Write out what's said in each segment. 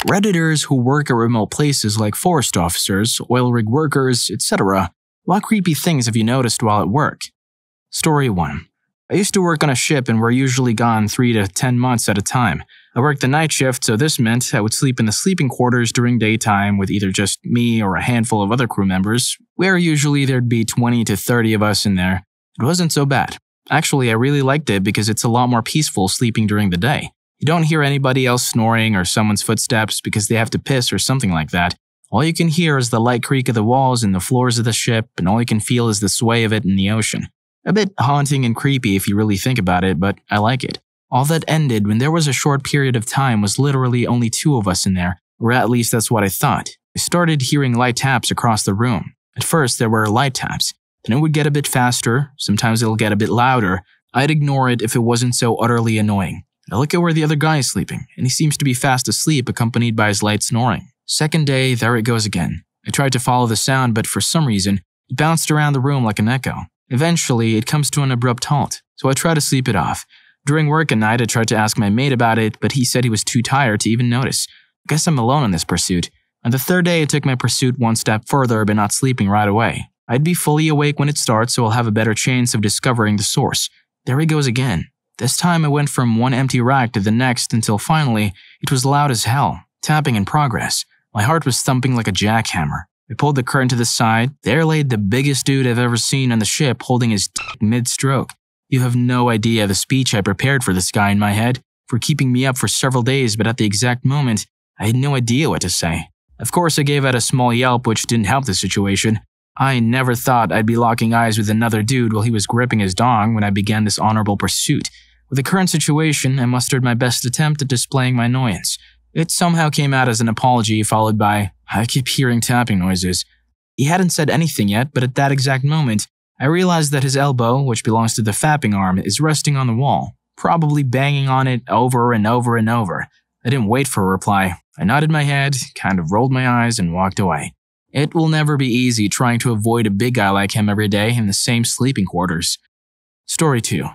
Redditors who work at remote places like forest officers, oil rig workers, etc. What creepy things have you noticed while at work? Story 1. I used to work on a ship and we're usually gone 3 to 10 months at a time. I worked the night shift, so this meant I would sleep in the sleeping quarters during daytime with either just me or a handful of other crew members, where usually there'd be 20 to 30 of us in there. It wasn't so bad. Actually, I really liked it because it's a lot more peaceful sleeping during the day. You don't hear anybody else snoring or someone's footsteps because they have to piss or something like that. All you can hear is the light creak of the walls and the floors of the ship, and all you can feel is the sway of it in the ocean. A bit haunting and creepy if you really think about it, but I like it. All that ended when there was a short period of time was literally only 2 of us in there, or at least that's what I thought. I started hearing light taps across the room. At first, there were light taps. Then it would get a bit faster, sometimes it'll get a bit louder. I'd ignore it if it wasn't so utterly annoying. I look at where the other guy is sleeping, and he seems to be fast asleep accompanied by his light snoring. Second day, there it goes again. I tried to follow the sound, but for some reason, it bounced around the room like an echo. Eventually, it comes to an abrupt halt, so I try to sleep it off. During work at night, I tried to ask my mate about it, but he said he was too tired to even notice. I guess I'm alone on this pursuit. On the third day, I took my pursuit one step further by not sleeping right away. I'd be fully awake when it starts, so I'll have a better chance of discovering the source. There he goes again. This time I went from one empty rack to the next until finally, it was loud as hell, tapping in progress. My heart was thumping like a jackhammer. I pulled the curtain to the side. There laid the biggest dude I've ever seen on the ship holding his dick mid-stroke. You have no idea the speech I prepared for this guy in my head, for keeping me up for several days, but at the exact moment, I had no idea what to say. Of course, I gave out a small yelp which didn't help the situation. I never thought I'd be locking eyes with another dude while he was gripping his dong when I began this honorable pursuit. With the current situation, I mustered my best attempt at displaying my annoyance. It somehow came out as an apology followed by, "I keep hearing tapping noises." He hadn't said anything yet, but at that exact moment, I realized that his elbow, which belongs to the fapping arm, is resting on the wall, probably banging on it over and over and over. I didn't wait for a reply. I nodded my head, kind of rolled my eyes, and walked away. It will never be easy trying to avoid a big guy like him every day in the same sleeping quarters. Story 2.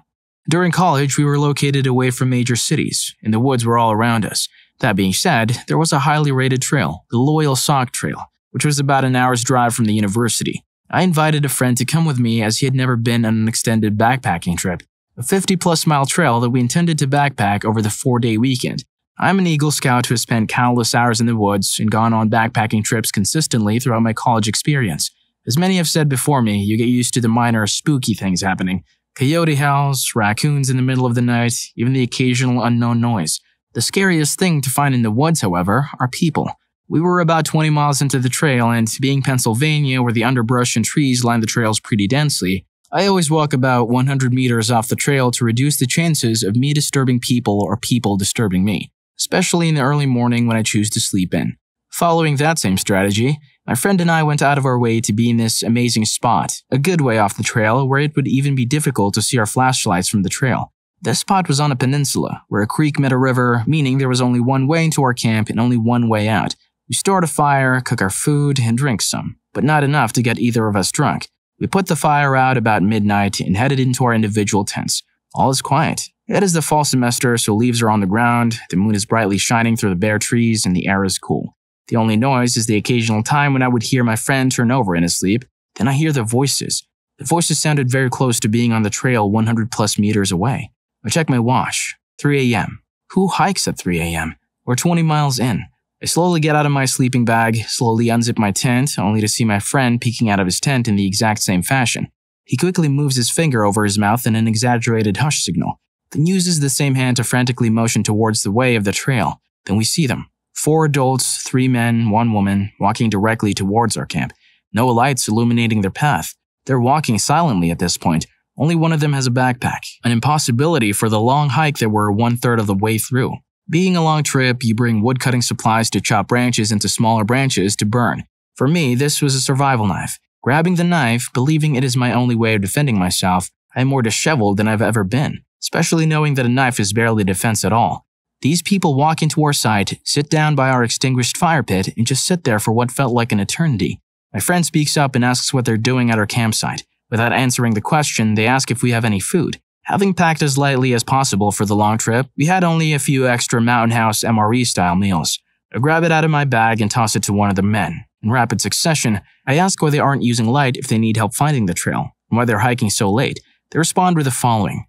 During college, we were located away from major cities, and the woods were all around us. That being said, there was a highly rated trail, the Loyal Sock Trail, which was about an hour's drive from the university. I invited a friend to come with me as he had never been on an extended backpacking trip, a 50-plus mile trail that we intended to backpack over the 4-day weekend. I'm an Eagle Scout who has spent countless hours in the woods and gone on backpacking trips consistently throughout my college experience. As many have said before me, you get used to the minor spooky things happening. Coyote howls, raccoons in the middle of the night, even the occasional unknown noise. The scariest thing to find in the woods, however, are people. We were about 20 miles into the trail, and being Pennsylvania, where the underbrush and trees line the trails pretty densely, I always walk about 100 meters off the trail to reduce the chances of me disturbing people or people disturbing me, especially in the early morning when I choose to sleep in. Following that same strategy, my friend and I went out of our way to be in this amazing spot, a good way off the trail where it would even be difficult to see our flashlights from the trail. This spot was on a peninsula, where a creek met a river, meaning there was only one way into our camp and only one way out. We start a fire, cook our food, and drink some, but not enough to get either of us drunk. We put the fire out about midnight and headed into our individual tents. All is quiet. It is the fall semester, so leaves are on the ground, the moon is brightly shining through the bare trees, and the air is cool. The only noise is the occasional time when I would hear my friend turn over in his sleep. Then I hear the voices. The voices sounded very close to being on the trail 100 plus meters away. I check my watch. 3 a.m. Who hikes at 3 a.m.? We're 20 miles in. I slowly get out of my sleeping bag, slowly unzip my tent, only to see my friend peeking out of his tent in the exact same fashion. He quickly moves his finger over his mouth in an exaggerated hush signal, then uses the same hand to frantically motion towards the way of the trail. Then we see them. 4 adults, 3 men, 1 woman, walking directly towards our camp. No lights illuminating their path. They're walking silently at this point. Only one of them has a backpack, an impossibility for the long hike that we're 1/3 of the way through. Being a long trip, you bring wood-cutting supplies to chop branches into smaller branches to burn. For me, this was a survival knife. Grabbing the knife, believing it is my only way of defending myself, I am more disheveled than I've ever been, especially knowing that a knife is barely defense at all. These people walk into our site, sit down by our extinguished fire pit, and just sit there for what felt like an eternity. My friend speaks up and asks what they're doing at our campsite. Without answering the question, they ask if we have any food. Having packed as lightly as possible for the long trip, we had only a few extra Mountain House MRE-style meals. I grab it out of my bag and toss it to one of the men. In rapid succession, I ask why they aren't using light if they need help finding the trail, and why they're hiking so late. They respond with the following.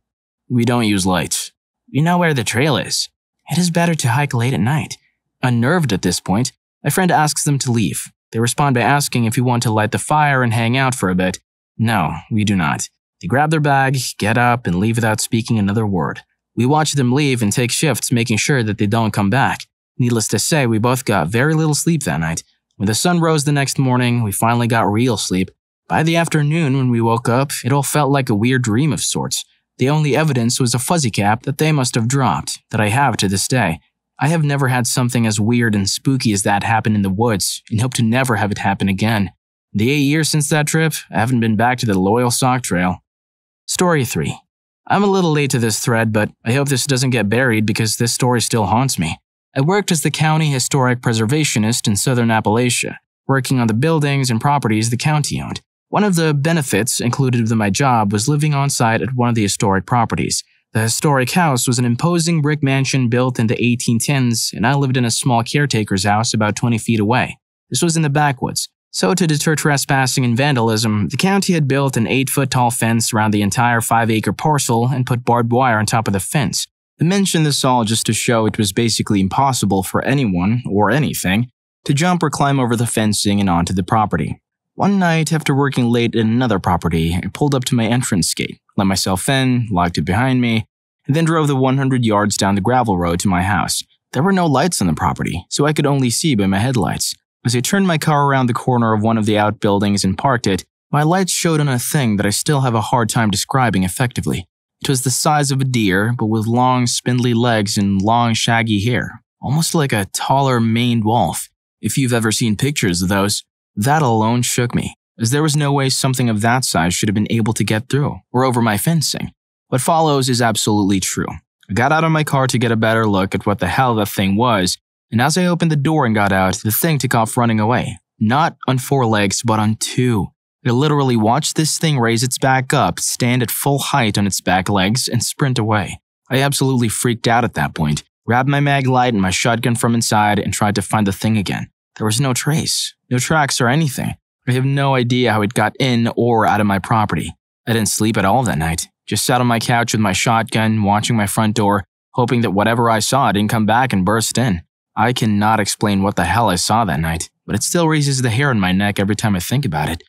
We don't use lights. We know where the trail is. It is better to hike late at night. Unnerved at this point, my friend asks them to leave. They respond by asking if we want to light the fire and hang out for a bit. No, we do not. They grab their bag, get up, and leave without speaking another word. We watch them leave and take shifts making sure that they don't come back. Needless to say, we both got very little sleep that night. When the sun rose the next morning, we finally got real sleep. By the afternoon, when we woke up, it all felt like a weird dream of sorts. The only evidence was a fuzzy cap that they must have dropped, that I have to this day. I have never had something as weird and spooky as that happen in the woods, and hope to never have it happen again. The 8 years since that trip, I haven't been back to the Loyal Sock Trail. Story 3. I'm a little late to this thread, but I hope this doesn't get buried because this story still haunts me. I worked as the county historic preservationist in southern Appalachia, working on the buildings and properties the county owned. One of the benefits included with my job was living on site at one of the historic properties. The historic house was an imposing brick mansion built in the 1810s, and I lived in a small caretaker's house about 20 feet away. This was in the backwoods. So to deter trespassing and vandalism, the county had built an 8-foot-tall fence around the entire 5-acre parcel and put barbed wire on top of the fence. I mention this all just to show it was basically impossible for anyone, or anything, to jump or climb over the fencing and onto the property. One night, after working late at another property, I pulled up to my entrance gate, let myself in, locked it behind me, and then drove the 100 yards down the gravel road to my house. There were no lights on the property, so I could only see by my headlights. As I turned my car around the corner of one of the outbuildings and parked it, my lights showed on a thing that I still have a hard time describing effectively. It was the size of a deer, but with long, spindly legs and long, shaggy hair, almost like a taller maned wolf. If you've ever seen pictures of those, that alone shook me, as there was no way something of that size should have been able to get through, or over my fencing. What follows is absolutely true. I got out of my car to get a better look at what the hell that thing was, and as I opened the door and got out, the thing took off running away. Not on 4 legs, but on 2. I literally watched this thing raise its back up, stand at full height on its back legs, and sprint away. I absolutely freaked out at that point, grabbed my mag light and my shotgun from inside, and tried to find the thing again. There was no trace, no tracks or anything. I have no idea how it got in or out of my property. I didn't sleep at all that night. Just sat on my couch with my shotgun, watching my front door, hoping that whatever I saw didn't come back and burst in. I cannot explain what the hell I saw that night, but it still raises the hair on my neck every time I think about it.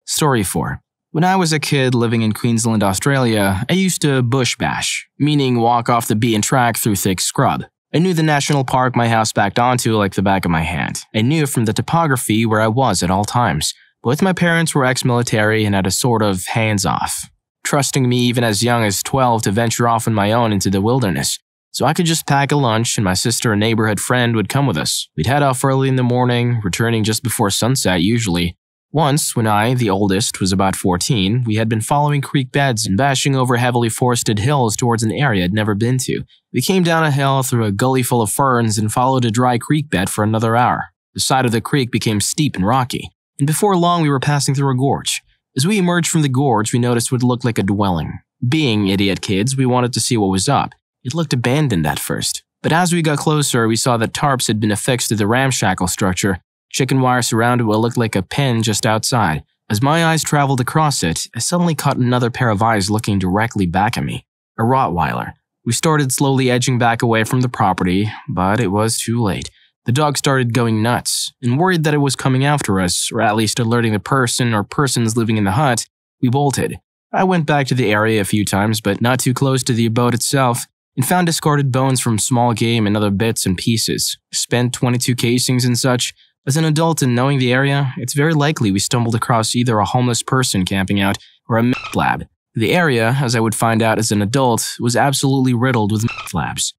Story 4. When I was a kid living in Queensland, Australia, I used to bush bash, meaning walk off the beaten track through thick scrub. I knew the national park my house backed onto like the back of my hand. I knew from the topography where I was at all times. Both my parents were ex-military and had a sort of hands-off, trusting me even as young as 12 to venture off on my own into the wilderness. So I could just pack a lunch and my sister and neighborhood friend would come with us. We'd head off early in the morning, returning just before sunset usually. Once, when I, the oldest, was about 14, we had been following creek beds and bashing over heavily forested hills towards an area I'd never been to. We came down a hill through a gully full of ferns and followed a dry creek bed for another hour. The side of the creek became steep and rocky, and before long we were passing through a gorge. As we emerged from the gorge, we noticed what looked like a dwelling. Being idiot kids, we wanted to see what was up. It looked abandoned at first, but as we got closer, we saw that tarps had been affixed to the ramshackle structure. Chicken wire surrounded what looked like a pen just outside. As my eyes traveled across it, I suddenly caught another pair of eyes looking directly back at me. A Rottweiler. We started slowly edging back away from the property, but it was too late. The dog started going nuts, and worried that it was coming after us, or at least alerting the person or persons living in the hut, we bolted. I went back to the area a few times, but not too close to the abode itself, and found discarded bones from small game and other bits and pieces. Spent 22 casings and such. As an adult and knowing the area, it's very likely we stumbled across either a homeless person camping out or a meth lab. The area, as I would find out as an adult, was absolutely riddled with meth labs.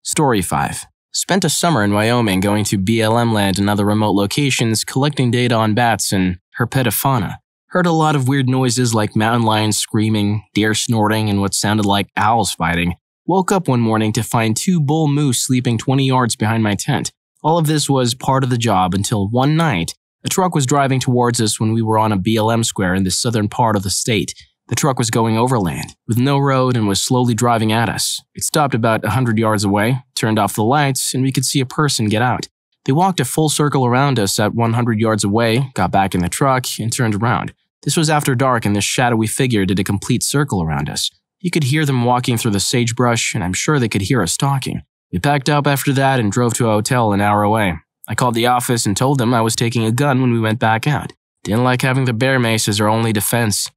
Story 5. Spent a summer in Wyoming going to BLM land and other remote locations collecting data on bats and herpetofauna. Heard a lot of weird noises like mountain lions screaming, deer snorting, and what sounded like owls fighting. Woke up one morning to find 2 bull moose sleeping 20 yards behind my tent. All of this was part of the job until one night, a truck was driving towards us when we were on a BLM square in the southern part of the state. The truck was going overland, with no road, and was slowly driving at us. It stopped about 100 yards away, turned off the lights, and we could see a person get out. They walked a full circle around us at 100 yards away, got back in the truck, and turned around. This was after dark, and this shadowy figure did a complete circle around us. You could hear them walking through the sagebrush, and I'm sure they could hear us talking. We packed up after that and drove to a hotel an hour away. I called the office and told them I was taking a gun when we went back out. Didn't like having the bear mace as our only defense.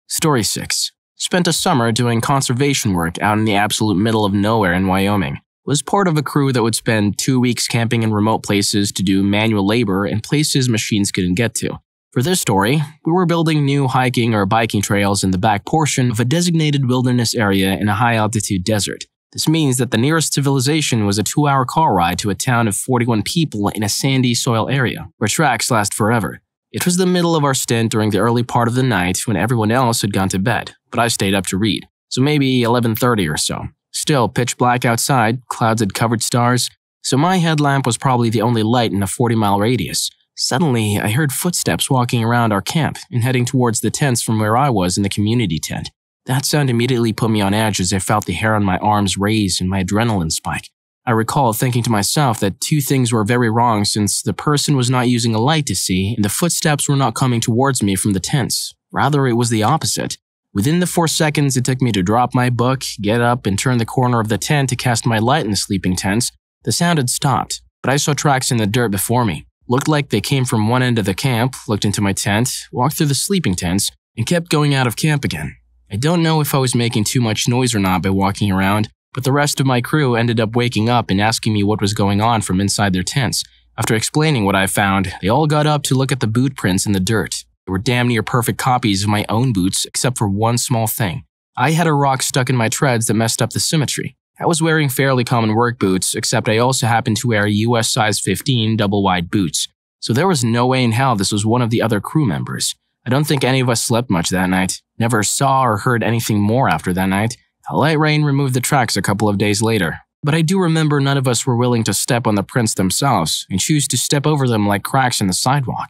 Story 6. Spent a summer doing conservation work out in the absolute middle of nowhere in Wyoming. Was part of a crew that would spend 2 weeks camping in remote places to do manual labor in places machines couldn't get to. For this story, we were building new hiking or biking trails in the back portion of a designated wilderness area in a high-altitude desert. This means that the nearest civilization was a 2-hour car ride to a town of 41 people in a sandy soil area, where tracks last forever. It was the middle of our stint during the early part of the night when everyone else had gone to bed, but I stayed up to read, so maybe 11:30 or so. Still pitch black outside, clouds had covered stars, so my headlamp was probably the only light in a 40-mile radius. Suddenly, I heard footsteps walking around our camp and heading towards the tents from where I was in the community tent. That sound immediately put me on edge as I felt the hair on my arms raise and my adrenaline spike. I recall thinking to myself that 2 things were very wrong since the person was not using a light to see and the footsteps were not coming towards me from the tents. Rather, it was the opposite. Within the 4 seconds it took me to drop my book, get up, and turn the corner of the tent to cast my light in the sleeping tents, the sound had stopped, but I saw tracks in the dirt before me. Looked like they came from one end of the camp, looked into my tent, walked through the sleeping tents, and kept going out of camp again. I don't know if I was making too much noise or not by walking around, but the rest of my crew ended up waking up and asking me what was going on from inside their tents. After explaining what I found, they all got up to look at the boot prints in the dirt. They were damn near perfect copies of my own boots, except for one small thing. I had a rock stuck in my treads that messed up the symmetry. I was wearing fairly common work boots, except I also happened to wear US size 15 double-wide boots. So there was no way in hell this was one of the other crew members. I don't think any of us slept much that night. Never saw or heard anything more after that night. A light rain removed the tracks a couple of days later. But I do remember none of us were willing to step on the prints themselves and choose to step over them like cracks in the sidewalk.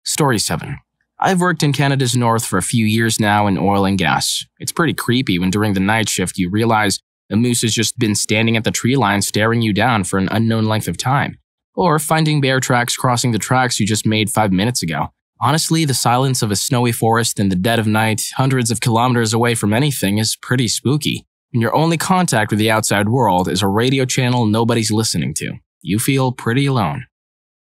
Story 7. I've worked in Canada's north for a few years now in oil and gas. It's pretty creepy when during the night shift you realize a moose has just been standing at the tree line staring you down for an unknown length of time. Or finding bear tracks crossing the tracks you just made 5 minutes ago. Honestly, the silence of a snowy forest in the dead of night, hundreds of kilometers away from anything, is pretty spooky. When your only contact with the outside world is a radio channel nobody's listening to, you feel pretty alone.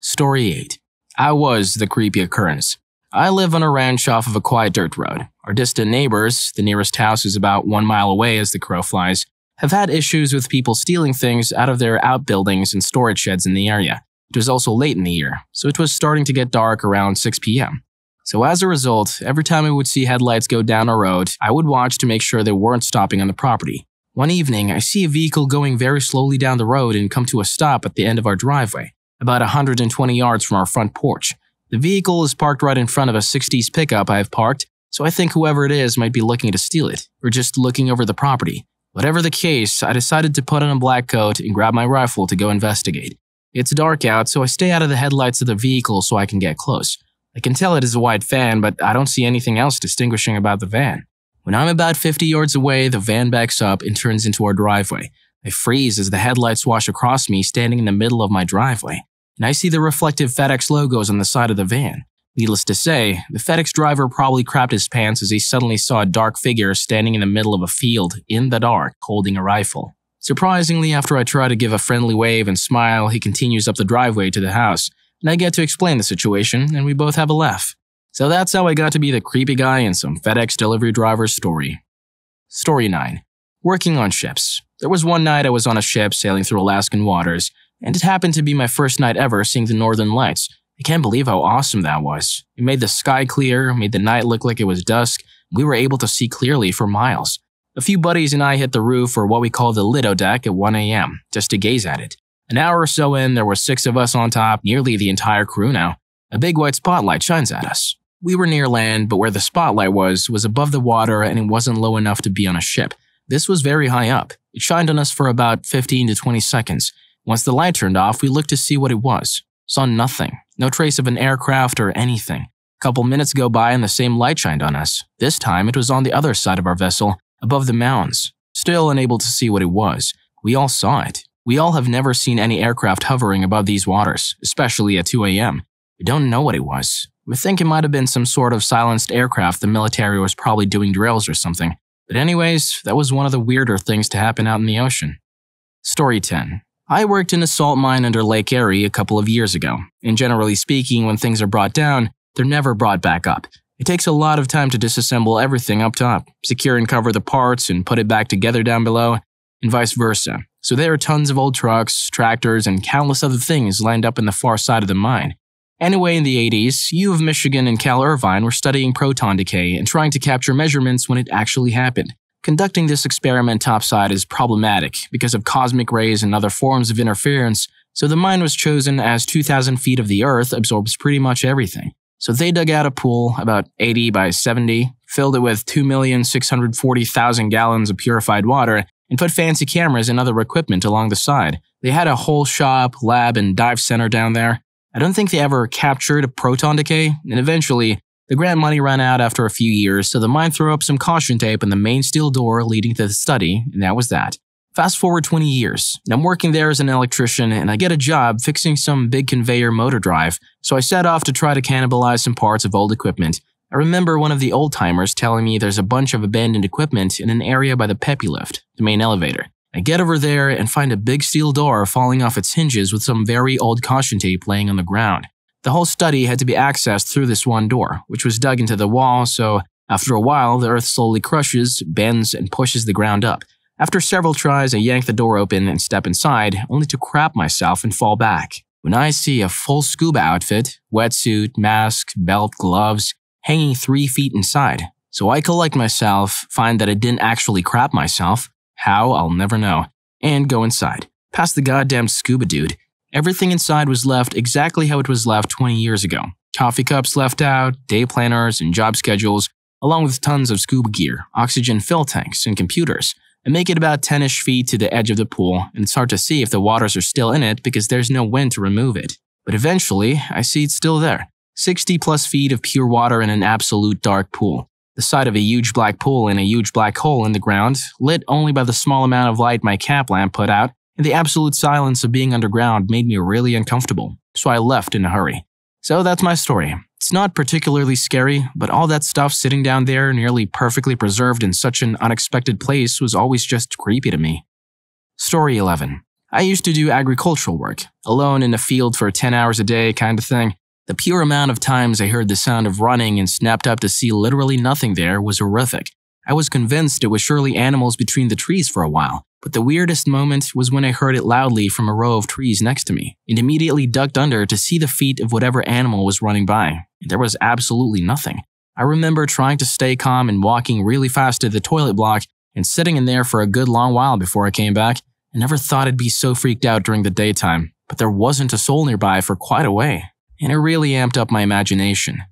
Story 8. I was the creepy occurrence. I live on a ranch off of a quiet dirt road. Our distant neighbors, the nearest house is about 1 mile away as the crow flies, have had issues with people stealing things out of their outbuildings and storage sheds in the area. It was also late in the year, so it was starting to get dark around 6 p.m. So as a result, every time I would see headlights go down a road, I would watch to make sure they weren't stopping on the property. One evening, I see a vehicle going very slowly down the road and come to a stop at the end of our driveway, about 120 yards from our front porch. The vehicle is parked right in front of a 60s pickup I have parked, so I think whoever it is might be looking to steal it, or just looking over the property. Whatever the case, I decided to put on a black coat and grab my rifle to go investigate. It's dark out, so I stay out of the headlights of the vehicle so I can get close. I can tell it is a white van, but I don't see anything else distinguishing about the van. When I'm about 50 yards away, the van backs up and turns into our driveway. I freeze as the headlights wash across me standing in the middle of my driveway, and I see the reflective FedEx logos on the side of the van. Needless to say, the FedEx driver probably crapped his pants as he suddenly saw a dark figure standing in the middle of a field, in the dark, holding a rifle. Surprisingly, after I try to give a friendly wave and smile, he continues up the driveway to the house, and I get to explain the situation, and we both have a laugh. So that's how I got to be the creepy guy in some FedEx delivery driver's story. Story 9. Working on ships. There was one night I was on a ship sailing through Alaskan waters, and it happened to be my first night ever seeing the northern lights. I can't believe how awesome that was. It made the sky clear, made the night look like it was dusk, and we were able to see clearly for miles. A few buddies and I hit the roof, or what we call the Lido deck, at 1 a.m., just to gaze at it. An hour or so in, there were 6 of us on top, nearly the entire crew now. A big white spotlight shines at us. We were near land, but where the spotlight was above the water and it wasn't low enough to be on a ship. This was very high up. It shined on us for about 15 to 20 seconds. Once the light turned off, we looked to see what it was. Saw nothing. No trace of an aircraft or anything. A couple minutes go by and the same light shined on us. This time, it was on the other side of our vessel, above the mountains. Still unable to see what it was. We all saw it. We all have never seen any aircraft hovering above these waters, especially at 2 a.m. We don't know what it was. We think it might have been some sort of silenced aircraft the military was probably doing drills or something. But anyways, that was one of the weirder things to happen out in the ocean. Story 10. I worked in a salt mine under Lake Erie a couple of years ago, and generally speaking, when things are brought down, they're never brought back up. It takes a lot of time to disassemble everything up top, secure and cover the parts and put it back together down below, and vice versa. So there are tons of old trucks, tractors, and countless other things lined up in the far side of the mine. Anyway, in the 80s, U of Michigan and Cal Irvine were studying proton decay and trying to capture measurements when it actually happened. Conducting this experiment topside is problematic because of cosmic rays and other forms of interference, so the mine was chosen as 2,000 feet of the Earth absorbs pretty much everything. So they dug out a pool, about 80 by 70, filled it with 2,640,000 gallons of purified water, and put fancy cameras and other equipment along the side. They had a whole shop, lab, and dive center down there. I don't think they ever captured a proton decay, and eventually, the grant money ran out after a few years, so the mine threw up some caution tape on the main steel door leading to the study, and that was that. Fast forward 20 years, and I'm working there as an electrician, and I get a job fixing some big conveyor motor drive, so I set off to try to cannibalize some parts of old equipment. I remember one of the old-timers telling me there's a bunch of abandoned equipment in an area by the Peppy lift, the main elevator. I get over there and find a big steel door falling off its hinges with some very old caution tape laying on the ground. The whole study had to be accessed through this one door, which was dug into the wall, so after a while, the earth slowly crushes, bends, and pushes the ground up. After several tries, I yank the door open and step inside, only to crap myself and fall back. When I see a full scuba outfit, wetsuit, mask, belt, gloves, hanging 3 feet inside. So I collect myself, find that I didn't actually crap myself, how, I'll never know, and go inside. Past the goddamn scuba dude. Everything inside was left exactly how it was left 20 years ago. Coffee cups left out, day planners, and job schedules, along with tons of scuba gear, oxygen fill tanks, and computers. I make it about 10-ish feet to the edge of the pool, and it's hard to see if the waters are still in it because there's no wind to remove it. But eventually, I see it's still there. 60+ feet of pure water in an absolute dark pool. The side of a huge black pool in a huge black hole in the ground, lit only by the small amount of light my cap lamp put out, and the absolute silence of being underground made me really uncomfortable, so I left in a hurry. So that's my story. It's not particularly scary, but all that stuff sitting down there nearly perfectly preserved in such an unexpected place was always just creepy to me. Story 11. I used to do agricultural work, alone in the field for 10 hours a day kind of thing. The pure amount of times I heard the sound of running and snapped up to see literally nothing there was horrific. I was convinced it was surely animals between the trees for a while, but the weirdest moment was when I heard it loudly from a row of trees next to me, and immediately ducked under to see the feet of whatever animal was running by. There was absolutely nothing. I remember trying to stay calm and walking really fast to the toilet block and sitting in there for a good long while before I came back. I never thought I'd be so freaked out during the daytime, but there wasn't a soul nearby for quite a way, and it really amped up my imagination.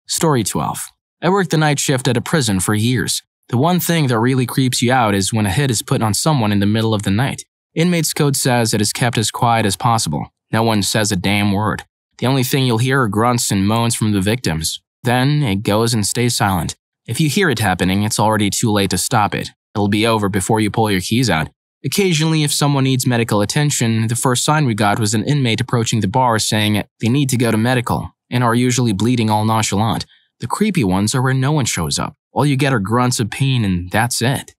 Story 12. I worked the night shift at a prison for years. The one thing that really creeps you out is when a hit is put on someone in the middle of the night. Inmates' code says it is kept as quiet as possible. No one says a damn word. The only thing you'll hear are grunts and moans from the victims. Then it goes and stays silent. If you hear it happening, it's already too late to stop it. It'll be over before you pull your keys out. Occasionally, if someone needs medical attention, the first sign we got was an inmate approaching the bar saying they need to go to medical, and are usually bleeding all nonchalant. The creepy ones are where no one shows up. All you get are grunts of pain and that's it.